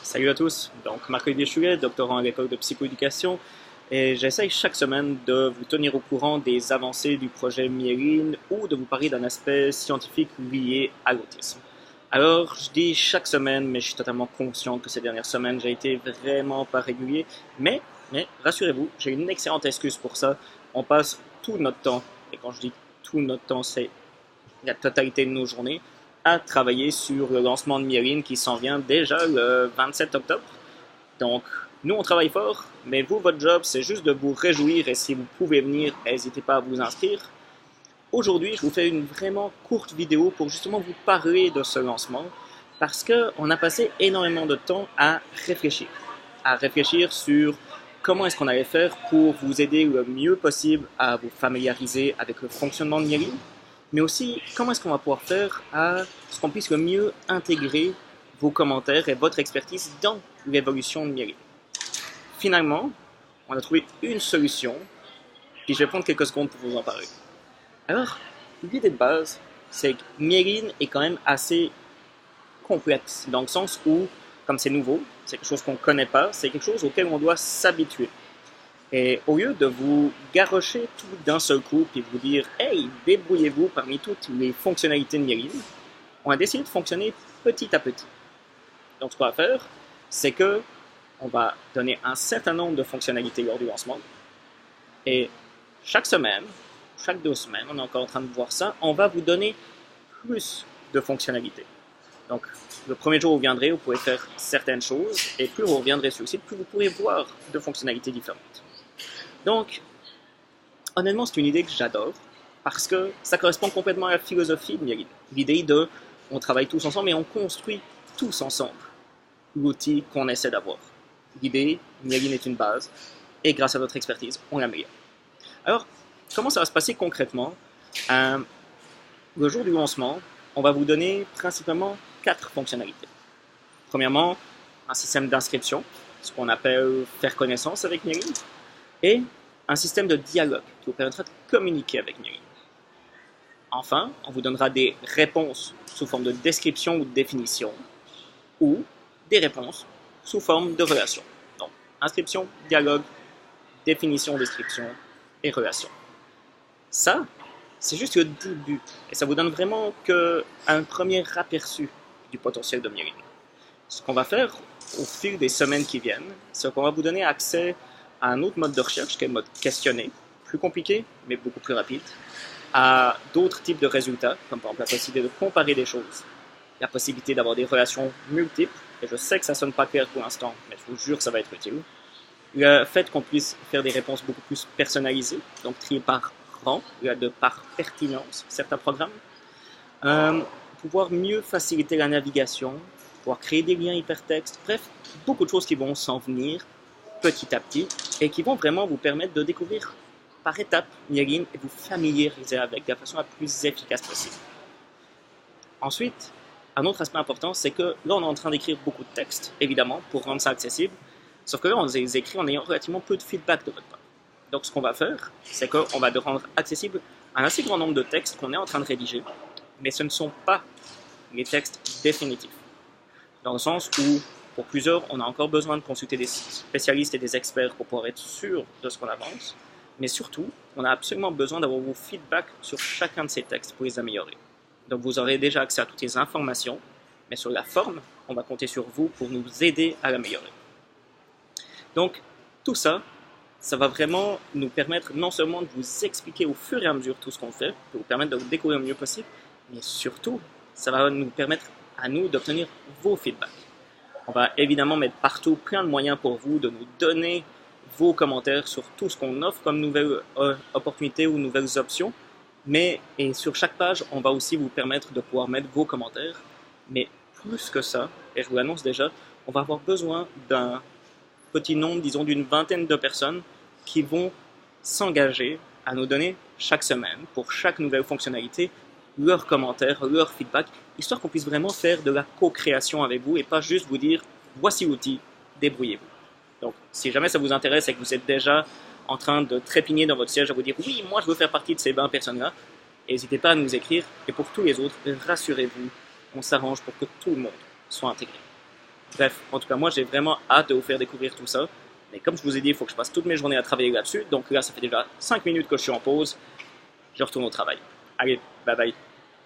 Salut à tous, donc Marc-Olivier Choulet, doctorant à l'école de psychoéducation, et j'essaye chaque semaine de vous tenir au courant des avancées du projet Myéline ou de vous parler d'un aspect scientifique lié à l'autisme. Alors, je dis chaque semaine, mais je suis totalement conscient que ces dernières semaines, j'ai été vraiment pas régulier, mais rassurez-vous, j'ai une excellente excuse pour ça. On passe tout notre temps, et quand je dis tout notre temps, c'est la totalité de nos journées, à travailler sur le lancement de Myéline qui s'en vient déjà le 27 octobre. Donc, nous, on travaille fort, mais vous, votre job, c'est juste de vous réjouir et si vous pouvez venir, n'hésitez pas à vous inscrire. Aujourd'hui, je vous fais une vraiment courte vidéo pour justement vous parler de ce lancement parce qu'on a passé énormément de temps à réfléchir sur comment est-ce qu'on allait faire pour vous aider le mieux possible à vous familiariser avec le fonctionnement de Myéline, mais aussi comment est-ce qu'on va pouvoir faire à ce qu'on puisse le mieux intégrer vos commentaires et votre expertise dans l'évolution de Myéline. Finalement, on a trouvé une solution, puis je vais prendre quelques secondes pour vous en parler. Alors, l'idée de base, c'est que Myéline est quand même assez complexe, dans le sens où, comme c'est nouveau, c'est quelque chose qu'on ne connaît pas, c'est quelque chose auquel on doit s'habituer. Et au lieu de vous garrocher tout d'un seul coup et vous dire « Hey, débrouillez-vous parmi toutes les fonctionnalités de Myéline », on a décidé de fonctionner petit à petit. Donc ce qu'on va faire, c'est que on va donner un certain nombre de fonctionnalités lors du lancement. Et chaque semaine, chaque 2 semaines, on est encore en train de voir ça, on va vous donner plus de fonctionnalités. Donc, le premier jour où vous viendrez, vous pourrez faire certaines choses, et plus vous reviendrez sur le site, plus vous pourrez voir de fonctionnalités différentes. Donc, honnêtement, c'est une idée que j'adore, parce que ça correspond complètement à la philosophie de Myéline. L'idée de, on travaille tous ensemble et on construit tous ensemble l'outil qu'on essaie d'avoir. L'idée, Myéline est une base, et grâce à notre expertise, on l'améliore. Alors, comment ça va se passer concrètement? Le jour du lancement, on va vous donner principalement 4 fonctionnalités. Premièrement, un système d'inscription, ce qu'on appelle faire connaissance avec Myéline, et un système de dialogue qui vous permettra de communiquer avec Myéline. Enfin, on vous donnera des réponses sous forme de description ou de définition, ou des réponses sous forme de relation. Donc, inscription, dialogue, définition, description et relation. Ça, c'est juste le début, et ça vous donne vraiment un premier aperçu du potentiel de Myéline. Ce qu'on va faire au fil des semaines qui viennent, c'est qu'on va vous donner accès à un autre mode de recherche, qui est le mode questionné, plus compliqué, mais beaucoup plus rapide, à d'autres types de résultats, comme par exemple la possibilité de comparer des choses, la possibilité d'avoir des relations multiples, et je sais que ça ne sonne pas clair pour l'instant, mais je vous jure que ça va être utile. Le fait qu'on puisse faire des réponses beaucoup plus personnalisées, donc triées par rang, par pertinence, certains programmes, pouvoir mieux faciliter la navigation, pouvoir créer des liens hypertextes, bref, beaucoup de choses qui vont s'en venir petit à petit et qui vont vraiment vous permettre de découvrir par étapes Myéline et vous familiariser avec de la façon la plus efficace possible. Ensuite, un autre aspect important, c'est que là, on est en train d'écrire beaucoup de textes, évidemment, pour rendre ça accessible, sauf que là, on les écrit en ayant relativement peu de feedback de votre part. Donc, ce qu'on va faire, c'est qu'on va rendre accessible un assez grand nombre de textes qu'on est en train de rédiger, mais ce ne sont pas les textes définitifs. Dans le sens où, pour plusieurs, on a encore besoin de consulter des spécialistes et des experts pour pouvoir être sûr de ce qu'on avance, mais surtout, on a absolument besoin d'avoir vos feedbacks sur chacun de ces textes pour les améliorer. Donc vous aurez déjà accès à toutes les informations, mais sur la forme, on va compter sur vous pour nous aider à l'améliorer. Donc, tout ça, ça va vraiment nous permettre non seulement de vous expliquer au fur et à mesure tout ce qu'on fait, pour vous permettre de vous découvrir le mieux possible, mais surtout, ça va nous permettre à nous d'obtenir vos feedbacks. On va évidemment mettre partout plein de moyens pour vous de nous donner vos commentaires sur tout ce qu'on offre comme nouvelles opportunités ou nouvelles options, et sur chaque page, on va aussi vous permettre de pouvoir mettre vos commentaires, mais plus que ça, et je vous l'annonce déjà, on va avoir besoin d'un petit nombre, disons d'une vingtaine de personnes qui vont s'engager à nous donner chaque semaine, pour chaque nouvelle fonctionnalité, leurs commentaires, leurs feedbacks, histoire qu'on puisse vraiment faire de la co-création avec vous et pas juste vous dire « voici l'outil, débrouillez-vous ». Donc, si jamais ça vous intéresse et que vous êtes déjà en train de trépigner dans votre siège à vous dire « oui, moi je veux faire partie de ces 20 personnes-là », n'hésitez pas à nous écrire. Et pour tous les autres, rassurez-vous, on s'arrange pour que tout le monde soit intégré. Bref, en tout cas, moi, j'ai vraiment hâte de vous faire découvrir tout ça. Mais comme je vous ai dit, il faut que je passe toutes mes journées à travailler là-dessus. Donc là, ça fait déjà 5 minutes que je suis en pause. Je retourne au travail. Allez, bye bye.